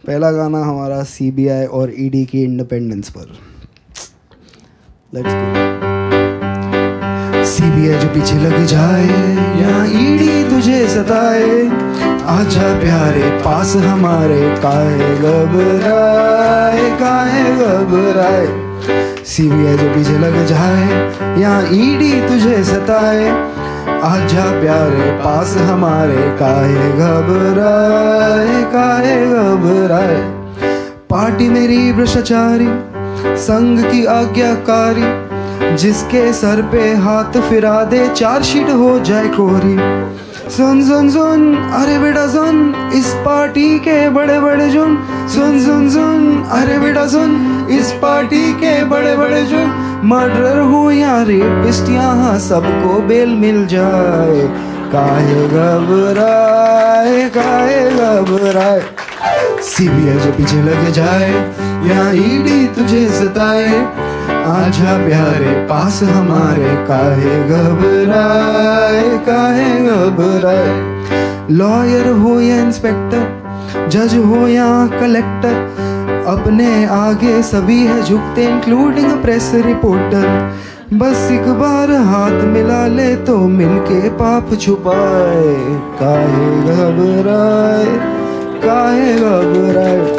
पहला गाना हमारा सीबीआई और ईडी की इंडिपेंडेंस पर। Let's go. सीबीआई जो पीछे लग जाए या ईडी तुझे सताए, आजा प्यारे पास हमारे, काहे घबराए काहे घबराए। सीबीआई जो पीछे लग जाए या ईडी तुझे सताए, आजा प्यारे पास हमारे, काहे घबराए काहे घबराए। पार्टी मेरी भ्रष्टाचारी, संघ की आज्ञाकारी, जिसके सर पे हाथ फिरा दे चार्जशीट हो जाए कोरी। सुन सुन सुन अरे बेटा सुन, इस पार्टी के बड़े बड़े जुन। सुन सुन सुन अरे बेटा सुन, इस पार्टी के बड़े बड़े जुन। मर्डर हो या रेपिस्ट, यहाँ सबको बेल मिल जाए, काहे घबराए काहे घबराए। सीबीआई जो पीछे लग जाए या ईडी तुझे सताए, आजा प्यारे पास हमारे, काहे घबराए काहे घबराए। लॉयर हो या इंस्पेक्टर, जज हो या कलेक्टर, अपने आगे सभी है झुकते इंक्लूडिंग प्रेस रिपोर्टर। बस एक बार हाथ मिला ले तो मिलके पाप छुपाए, काहे घबराए काहे घबराए।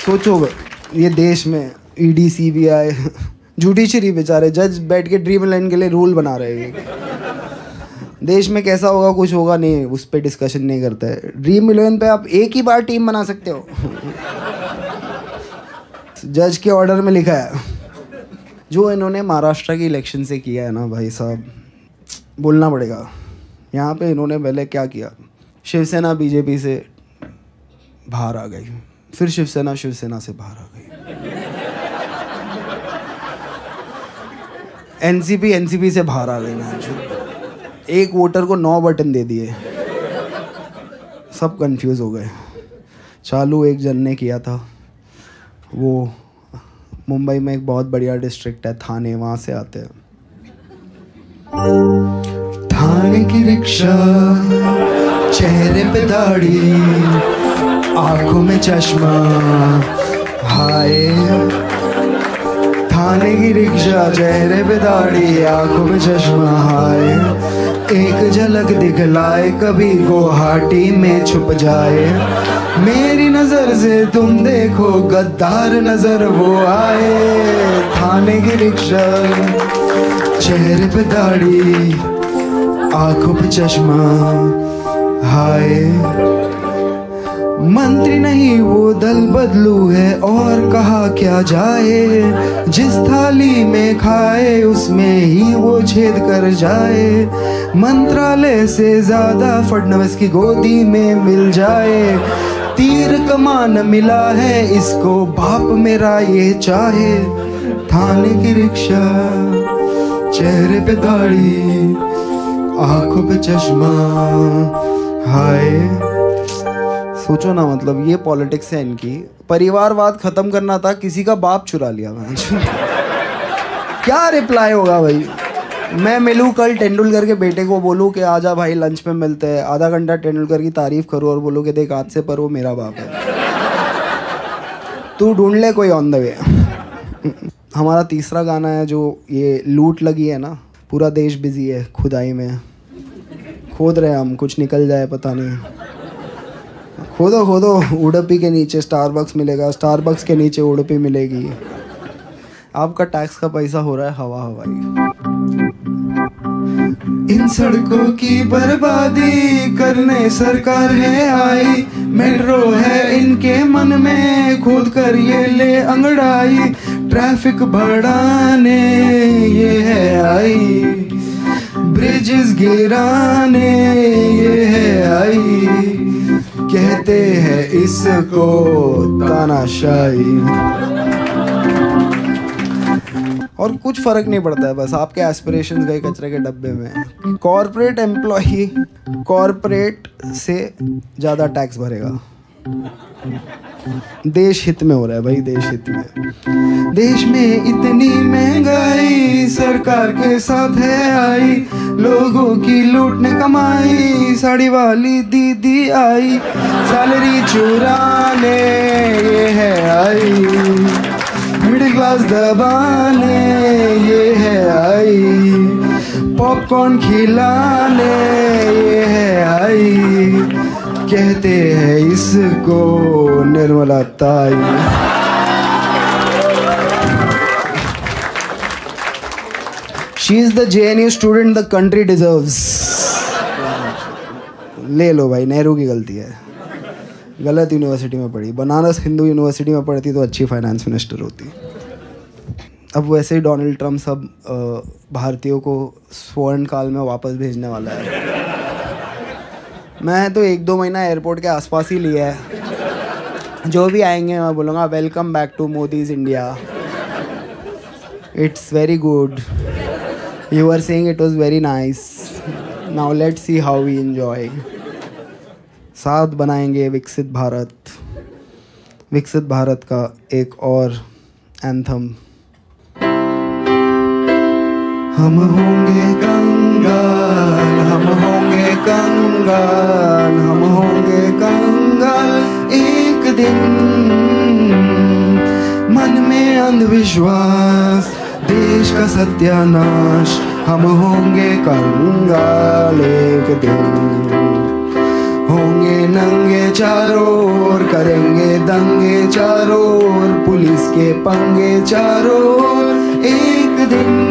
सोचो ये देश में ईडी सीबीआई जुडिशरी बेचारे जज बैठ के ड्रीम लाइन के लिए रूल बना रहे हैं। देश में कैसा होगा कुछ होगा नहीं, उस पर डिस्कशन नहीं करता है। ड्रीम इलेवन पे आप एक ही बार टीम बना सकते हो। जज के ऑर्डर में लिखा है। जो इन्होंने महाराष्ट्र की इलेक्शन से किया है ना भाई साहब, बोलना पड़ेगा। यहाँ पे इन्होंने पहले क्या किया, शिवसेना बीजेपी से बाहर आ गई, फिर शिवसेना से बाहर आ गई, एनसीपी से बाहर आ गई। एक वोटर को 9 बटन दे दिए, सब कंफ्यूज हो गए। चालू एक जन ने किया था, वो मुंबई में एक बहुत बढ़िया डिस्ट्रिक्ट है थाने, वहाँ से आते हैं। थाने की रिक्शा, चेहरे पे दाढ़ी, आंखों में चश्मा, हाय। थाने की रिक्शा, चेहरे पे दाढ़ी, आंखों में चश्मा, हाय। एक झलक दिखलाए कभी गुवाहाटी में छुप जाए। मेरी नजर से तुम देखो गद्दार नजर वो आए। थाने की रिक्शा, चेहरे पे दाढ़ी, आंखों पे चश्मा, हाय। मंत्री नहीं वो दल बदलू है, और कहा क्या जाए। जिस थाली में खाए उसमें ही वो छेद कर जाए। मंत्रालय से ज्यादा फडणवीस की गोदी में मिल जाए। तीर कमान मिला है इसको, बाप मेरा ये चाहे। थाने की रिक्शा, चेहरे पे दाढ़ी, आंखों पे चश्मा, हाय। सोचो ना, मतलब ये पॉलिटिक्स है इनकी। परिवारवाद खत्म करना था, किसी का बाप चुरा लिया। क्या रिप्लाई होगा भाई? मैं मिलूँ कल तेंदुलकर के बेटे को, बोलूँ कि आजा भाई लंच पे मिलते हैं, आधा घंटा तेंदुलकर की तारीफ करूँ और बोलूँ कि देख आज से पर वो मेरा बाप है, तू ढूंढ ले कोई ऑन द वे। हमारा तीसरा गाना है जो ये लूट लगी है ना, पूरा देश बिजी है खुदाई में, खोद रहे हम, कुछ निकल जाए पता नहीं। खोदो खोदो, उडुपी के नीचे स्टारबक्स मिलेगा, स्टारबक्स के नीचे उडुपी मिलेगी। आपका टैक्स का पैसा हो रहा है हवा हवाई। इन सड़कों की बर्बादी करने सरकार है आई। मेट्रो है इनके मन में, खोद कर ये ले अंगड़ाई। ट्रैफिक बढ़ाने ये है आई, ब्रिजेस गिराने ये है आई। कहते हैं इसको तानाशाही। और कुछ फर्क नहीं पड़ता है, बस आपके एस्पिरेशंस गए कचरे के डब्बे में। कॉर्पोरेट एम्प्लॉई कॉर्पोरेट से ज़्यादा टैक्स भरेगा, देश हित में हो रहा है भाई, देश हित में। देश में इतनी महंगाई सरकार के साथ है आई, लोगों की लूट ने कमाई, साड़ी वाली दीदी आई, सैलरी चुराने ये है आई, मिडिल क्लास दबाने ये है आई, पॉपकॉर्न खिलाने ये है आई, कहते हैं इसको निर्मला ताई। She is the JNU student the country deserves. ले लो भाई, नेहरू की गलती है, गलत यूनिवर्सिटी में पढ़ी। बनारस हिंदू यूनिवर्सिटी में पढ़ती तो अच्छी फाइनेंस मिनिस्टर होती। अब वैसे ही डोनाल्ड ट्रम्प सब भारतीयों को स्वर्ण काल में वापस भेजने वाला है। मैं तो 1-2 महीना एयरपोर्ट के आसपास ही लिया है। जो भी आएंगे मैं बोलूँगा welcome back to Modi's India, it's very good, you are saying it was very nice, now let's see how we enjoy. साथ बनाएंगे विकसित भारत। विकसित भारत का एक और एंथम। हम होंगे कंगाल, हम होंगे कंगाल, हम होंगे कंगाल एक दिन। मन में अंधविश्वास, देश का सत्यानाश, हम होंगे कंगाल एक दिन। होंगे नंगे चारों ओर, करेंगे दंगे चारों ओर, पुलिस के पंगे चारों ओर एक दिन।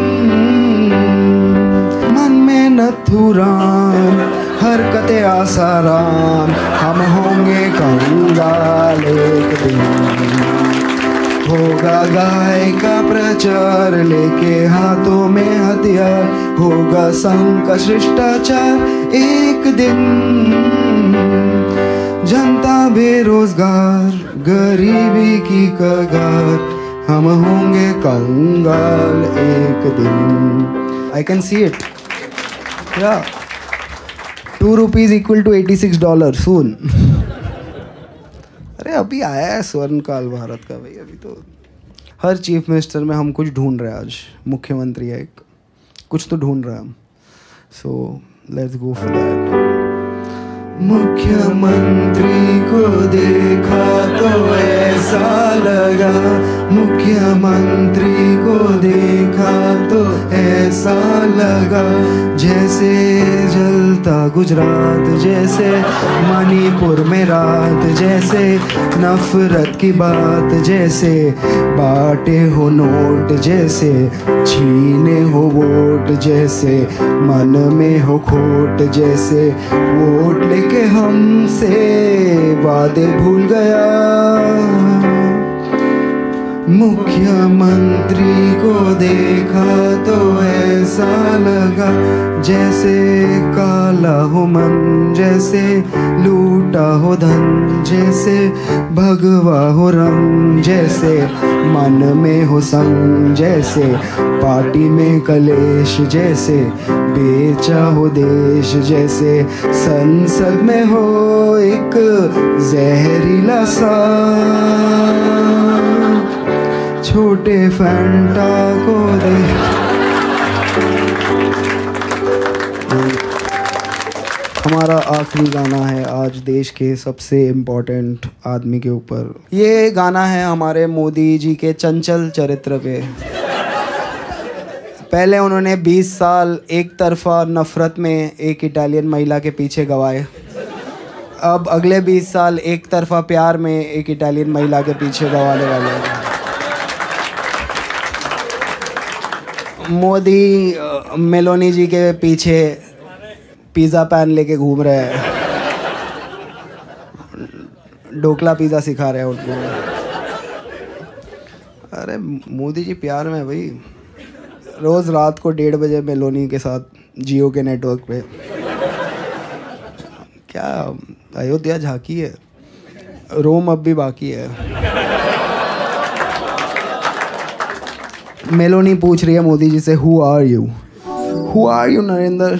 नथुराम, हरकते आसाराम, हम होंगे कंगाल एक दिन। होगा गाय का प्रचार, लेके हाथों में हथियार, होगा संघ का शिष्टाचार एक दिन। जनता बेरोजगार, गरीबी की कगार, हम होंगे कंगाल एक दिन। I can see it. Yeah. ₹2 equal to $86 soon. अरे अभी आया है स्वर्ण काल भारत का भाई। अभी तो हर चीफ मिनिस्टर में हम कुछ ढूंढ रहे हैं। आज मुख्यमंत्री है एक, कुछ तो ढूंढ रहे हैं हम। So let's go for that. मुख्यमंत्री को देखा तो ऐसा लगा, मुख्यमंत्री को देखा तो ऐसा लगा, जैसे जलता गुजरात, जैसे मणिपुर में रात, जैसे नफरत की बात, जैसे बांटे हो नोट, जैसे छीने हो वोट, जैसे मन में हो खोट, जैसे वोट लेके हमसे वादे भूल गया। मुख्यमंत्री को देखा तो ऐसा लगा, जैसे काला हो मन, जैसे लूटा हो धन, जैसे भगवा हो रंग, जैसे मन में हो संग, जैसे पार्टी में कलेश, जैसे बेचा हो देश, जैसे संसद में हो एक जहरीला सा छोटे फैंटा को दे। हमारा आखिरी गाना है आज देश के सबसे इम्पोर्टेंट आदमी के ऊपर। ये गाना है हमारे मोदी जी के चंचल चरित्र पे। पहले उन्होंने 20 साल एक तरफा नफरत में एक इटालियन महिला के पीछे गवाए। अब अगले 20 साल एक तरफा प्यार में एक इटालियन महिला के पीछे गवाने वाले हैं। मोदी मेलोनी जी के पीछे पिज़्ज़ा पैन लेके घूम रहे हैं, ढोकला पिज़्ज़ा सिखा रहे हैं उनको। अरे मोदी जी प्यार में भाई, रोज़ रात को 1:30 बजे मेलोनी के साथ जियो के नेटवर्क पे। क्या अयोध्या झांकी है, रोम अब भी बाकी है। मेलोनी पूछ रही है मोदी जी से, who are you Narendra?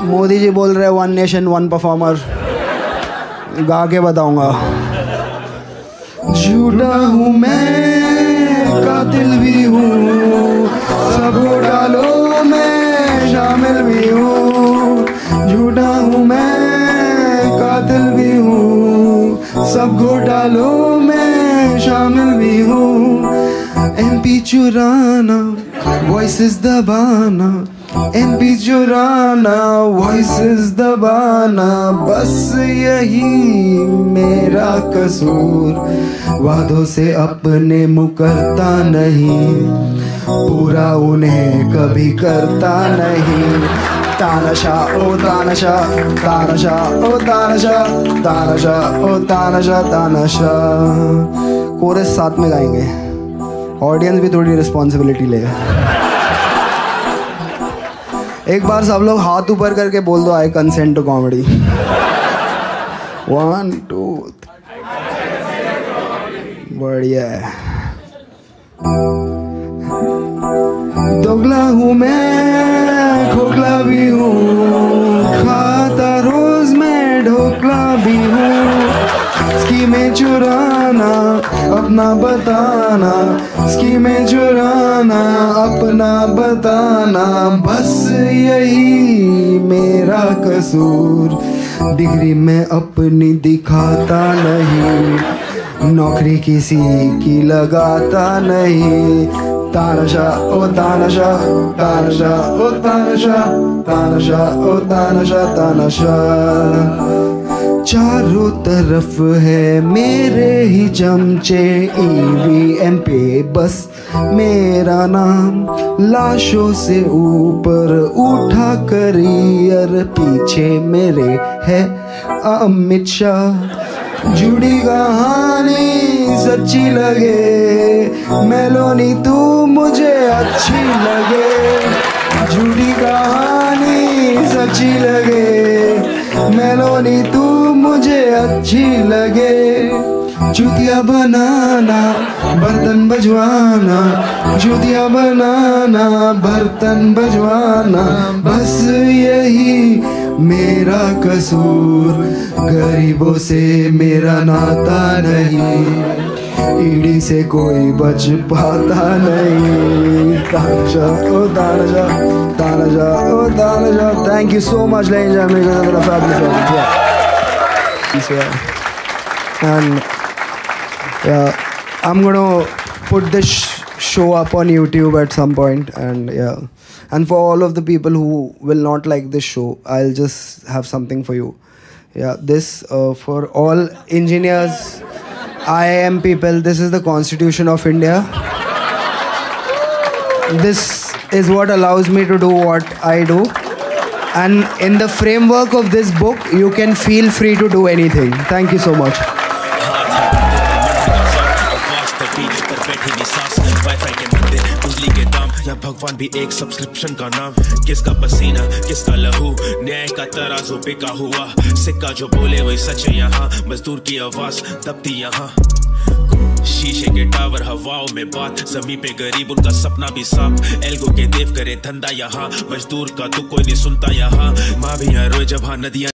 Modi ji बोल रहे हैं 1 नेशन 1 परफॉर्मर। गा के बताऊंगा। झूठा हूँ मैं, कातिल भी हूँ, सब घोटालों में शामिल भी हूँ। झूठा हूँ मैं, कातिल भी हूँ, सब घोटालों में शामिल भी हूँ। MP चुराना, वॉइसेस दबाना, MP चुराना, वॉइसेस दबाना, बस यही मेरा कसूर। वादों से अपने मुकरता नहीं, पूरा उन्हें कभी करता नहीं। तानाशाह ओ तानाशाह, तानाशाह ओ तानाशाह, तानाशाह ओ तानाशाह, तानाशाह। कोरस साथ में गाएंगे, ऑडियंस भी थोड़ी रिस्पॉन्सिबिलिटी लेगा। एक बार सब लोग हाथ ऊपर करके बोल दो, आई कंसेंट टू कॉमेडी। 1 2 बढ़िया है। दोगला हूँ मैं, खोखला भी हूँ, खाता रोज मैं ढोकला भी हूँ। स्कीमें चुराना, अपना बताना, स्कीमें चुराना, अपना बताना, बस यही मेरा कसूर। डिग्री में अपनी दिखाता नहीं, नौकरी किसी की लगाता नहीं। तानाशाह ओ तानाशाह, तानाशाह ओ तानाशाह, तानाशाह ओ तानाशाह, तानाशाह। चारों तरफ है मेरे ही चमचे, EVM पे बस मेरा नाम। लाशों से ऊपर उठा करियर, पीछे मेरे है अमित शाह। जुड़ी कहानी सच्ची लगे, मेलोनी तू मुझे अच्छी लगे। जुड़ी कहानी सच्ची लगे, मेलोनी तू मुझे अच्छी लगे। चूतिया बनाना, बर्तन बजवाना, चूतिया बनाना, बर्तन बजवाना, बस यही मेरा कसूर। गरीबों से मेरा नाता नहीं, ईडी से कोई बच पाता नहीं। तानाशाह ओ तानाशाह, तानाशाह ओ तानाशाह। Thank you so much, ladies and gentlemen. It's been a fabulous and yeah, I'm gonna put this show up on YouTube at some point, and yeah, and for all of the people who will not like this show, I'll just have something for you. Yeah, this for all engineers, IIM people, this is the Constitution of India. This is what allows me to do what I do. And in the framework of this book, you can feel free to do anything. Thank you so much. भगवान भी एक subscription का नाम। किसका पसीना किसका लहू, न्याय का तराजू बिका हुआ। सिक्का जो बोले वही सच है यहाँ, मजदूर की आवाज दबती यहाँ। शीशे के टावर हवाओं में बात, जमीन पे गरीब उनका सपना भी साफ। एल्गो के देव करे धंधा यहाँ, मजदूर का तो कोई नहीं सुनता यहाँ। माँ भी यहाँ रोए जब हाँ नदियाँ